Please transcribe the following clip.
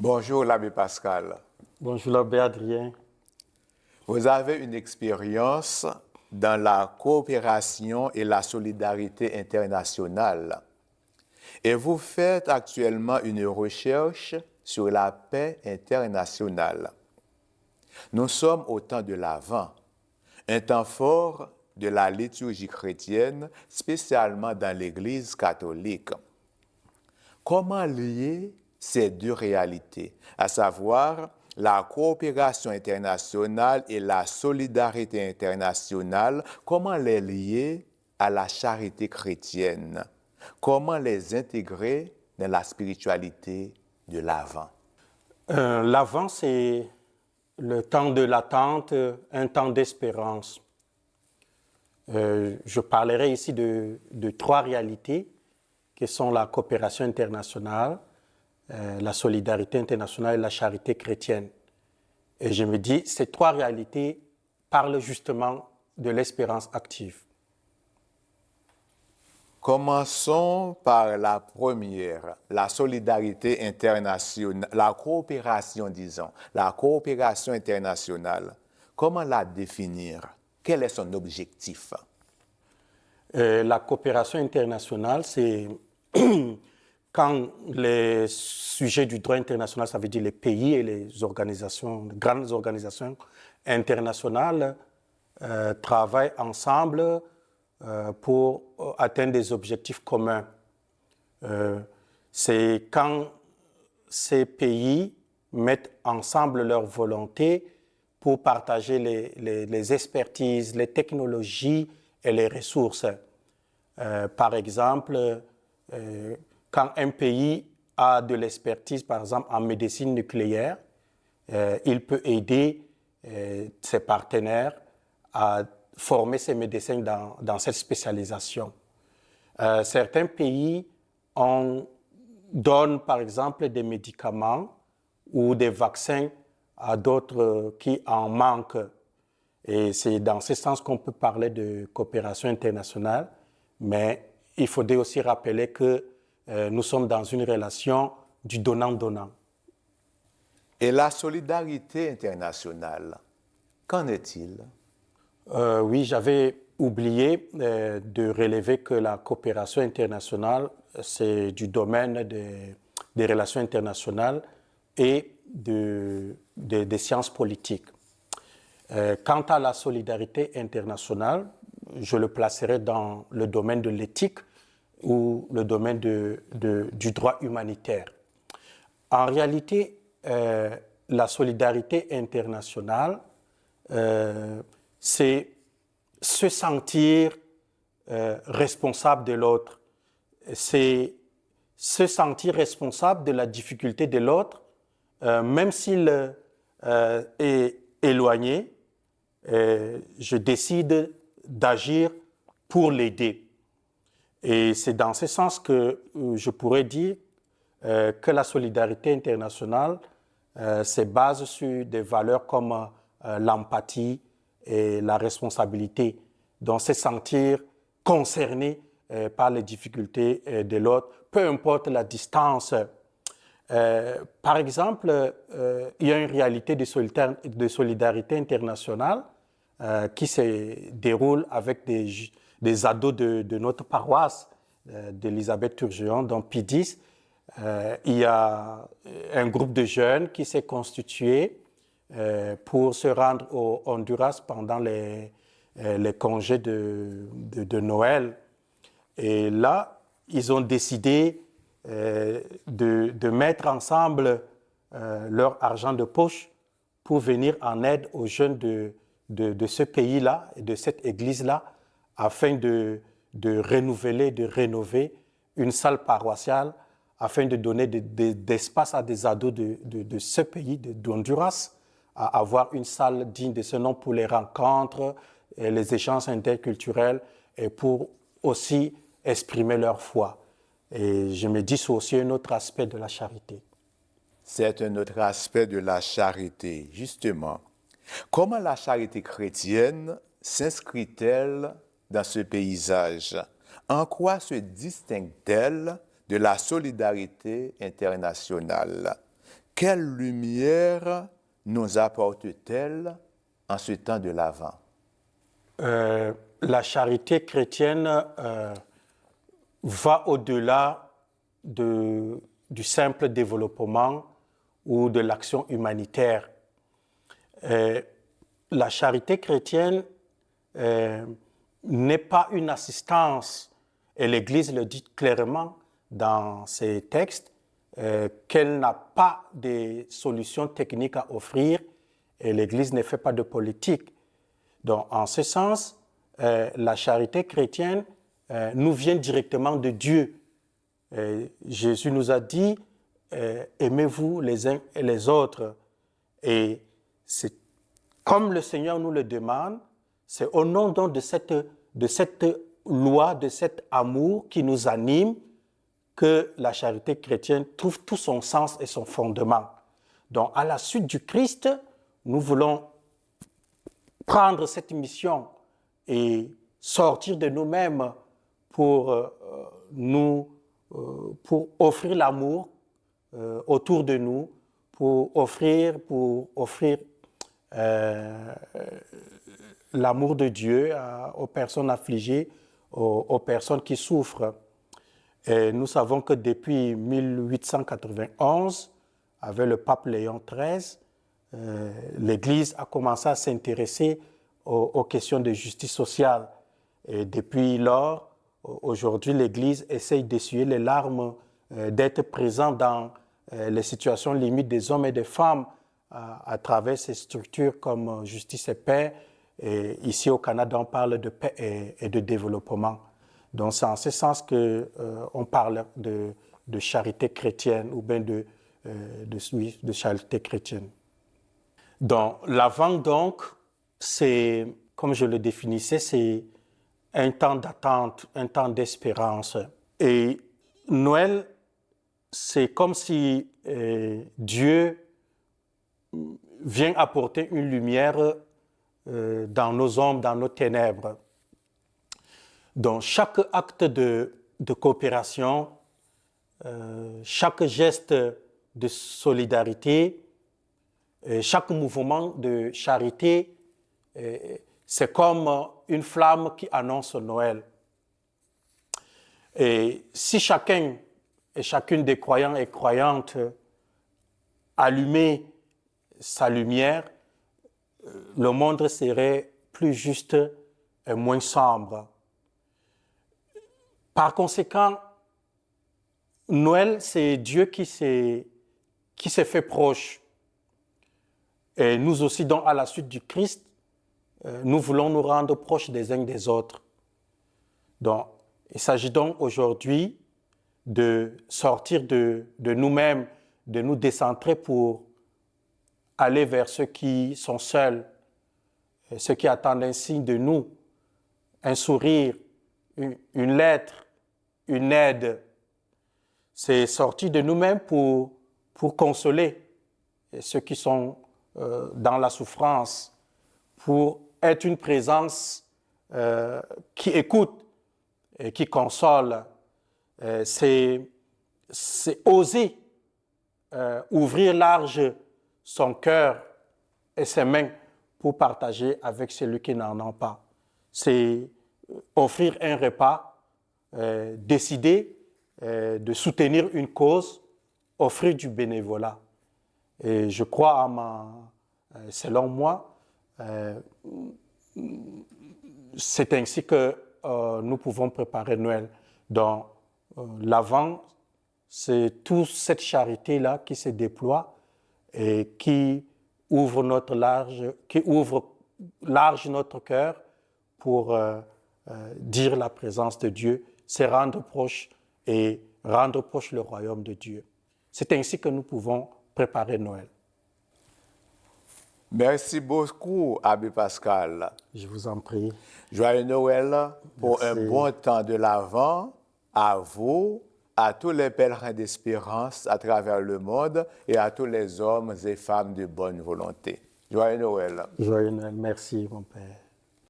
Bonjour l'abbé Pascal. Bonjour l'abbé Adrien. Vous avez une expérience dans la coopération et la solidarité internationale et vous faites actuellement une recherche sur la paix internationale. Nous sommes au temps de l'Avent, un temps fort de la liturgie chrétienne, spécialement dans l'Église catholique. Comment lier ces deux réalités, à savoir la coopération internationale et la solidarité internationale, comment les lier à la charité chrétienne? Comment les intégrer dans la spiritualité de l'Avent? L'Avent, c'est le temps de l'attente, un temps d'espérance. Je parlerai ici de trois réalités qui sont la coopération internationale, la solidarité internationale et la charité chrétienne. Et je me dis, ces trois réalités parlent justement de l'espérance active. Commençons par la première, la solidarité internationale, la coopération, disons, la coopération internationale. Comment la définir? Quel est son objectif? La coopération internationale, c'est quand les sujets du droit international, ça veut dire les pays et les organisations, les grandes organisations internationales, travaillent ensemble pour atteindre des objectifs communs. C'est quand ces pays mettent ensemble leur volonté pour partager les expertises, les technologies et les ressources. Par exemple, quand un pays a de l'expertise, par exemple en médecine nucléaire, il peut aider ses partenaires à former ces médecins dans cette spécialisation. Certains pays donnent par exemple des médicaments ou des vaccins à d'autres qui en manquent. Et c'est dans ce sens qu'on peut parler de coopération internationale, mais il faudrait aussi rappeler que nous sommes dans une relation du donnant-donnant. Et la solidarité internationale, qu'en est-il? Oui, j'avais oublié de relever que la coopération internationale, c'est du domaine des relations internationales et des sciences politiques. Quant à la solidarité internationale, je le placerai dans le domaine de l'éthique ou le domaine du droit humanitaire. En réalité, la solidarité internationale, c'est se sentir responsable de l'autre. C'est se sentir responsable de la difficulté de l'autre, même s'il est éloigné, je décide d'agir pour l'aider. Et c'est dans ce sens que je pourrais dire que la solidarité internationale se base sur des valeurs comme l'empathie et la responsabilité, donc se sentir concerné par les difficultés de l'autre, peu importe la distance. Par exemple, il y a une réalité de solidarité internationale qui se déroule avec des ados de notre paroisse, d'Elisabeth Turgeon, dans P10. Il y a un groupe de jeunes qui s'est constitué pour se rendre au Honduras pendant les congés de Noël. Et là, ils ont décidé de mettre ensemble leur argent de poche pour venir en aide aux jeunes de ce pays-là et de cette église-là afin de renouveler, de rénover une salle paroissiale afin de donner d'espace à des ados de ce pays, d'Honduras, à avoir une salle digne de ce nom pour les rencontres, et les échanges interculturels et pour aussi exprimer leur foi. Et je me dis c'est aussi un autre aspect de la charité. C'est un autre aspect de la charité, justement. Comment la charité chrétienne s'inscrit-elle dans ce paysage? En quoi se distingue-t-elle de la solidarité internationale? quelle lumière nous apporte-t-elle en ce temps de l'Avent? La charité chrétienne va au-delà du simple développement ou de l'action humanitaire. La charité chrétienne n'est pas une assistance, et l'Église le dit clairement dans ses textes, qu'elle n'a pas de solutions techniques à offrir, et l'Église ne fait pas de politique. Donc, en ce sens, la charité chrétienne nous vient directement de Dieu. Jésus nous a dit, aimez-vous les uns et les autres. Et c'est comme le Seigneur nous le demande, c'est au nom donc de cette loi, de cet amour qui nous anime, que la charité chrétienne trouve tout son sens et son fondement. Donc, à la suite du Christ, nous voulons prendre cette mission et sortir de nous-mêmes pour offrir l'amour autour de nous, pour offrir l'amour de Dieu aux personnes affligées, aux personnes qui souffrent. Et nous savons que depuis 1891, avec le pape Léon XIII, l'Église a commencé à s'intéresser aux questions de justice sociale. Et depuis lors, aujourd'hui, l'Église essaye d'essuyer les larmes, d'être présente dans les situations limites des hommes et des femmes à travers ces structures comme Justice et Paix. Et ici au Canada, on parle de paix et de développement. Donc c'est en ce sens qu'on parle de charité chrétienne ou bien de charité chrétienne. Donc l'Avent, donc, c'est, comme je le définissais, c'est un temps d'attente, un temps d'espérance. Et Noël, c'est comme si Dieu vient apporter une lumière dans nos ombres, dans nos ténèbres. Donc, chaque acte de coopération, chaque geste de solidarité, chaque mouvement de charité, c'est comme une flamme qui annonce Noël. Et si chacun et chacune des croyants et croyantes allumait sa lumière, le monde serait plus juste et moins sombre. Par conséquent, Noël, c'est Dieu qui s'est fait proche. Et nous aussi, donc, à la suite du Christ, nous voulons nous rendre proches des uns des autres. Donc, il s'agit donc aujourd'hui de sortir de nous-mêmes, de nous décentrer pour aller vers ceux qui sont seuls, ceux qui attendent un signe de nous, un sourire, une lettre, une aide. C'est sortir de nous-mêmes pour consoler ceux qui sont dans la souffrance, pour être une présence qui écoute et qui console. C'est oser ouvrir large son cœur et ses mains pour partager avec celui qui n'en a pas. C'est offrir un repas, décider de soutenir une cause, offrir du bénévolat. Et je crois, selon moi, c'est ainsi que nous pouvons préparer Noël. Donc, l'Avent, c'est toute cette charité-là qui se déploie et qui ouvre large notre cœur pour dire la présence de Dieu, se rendre proche et rendre proche le royaume de Dieu. C'est ainsi que nous pouvons préparer Noël. Merci beaucoup, Abbé Pascal. Je vous en prie. Joyeux Noël pour Merci. un bon temps de l'Avent à vous, à tous les pèlerins d'espérance à travers le monde et à tous les hommes et femmes de bonne volonté. Joyeux Noël. Joyeux Noël. Merci, mon Père.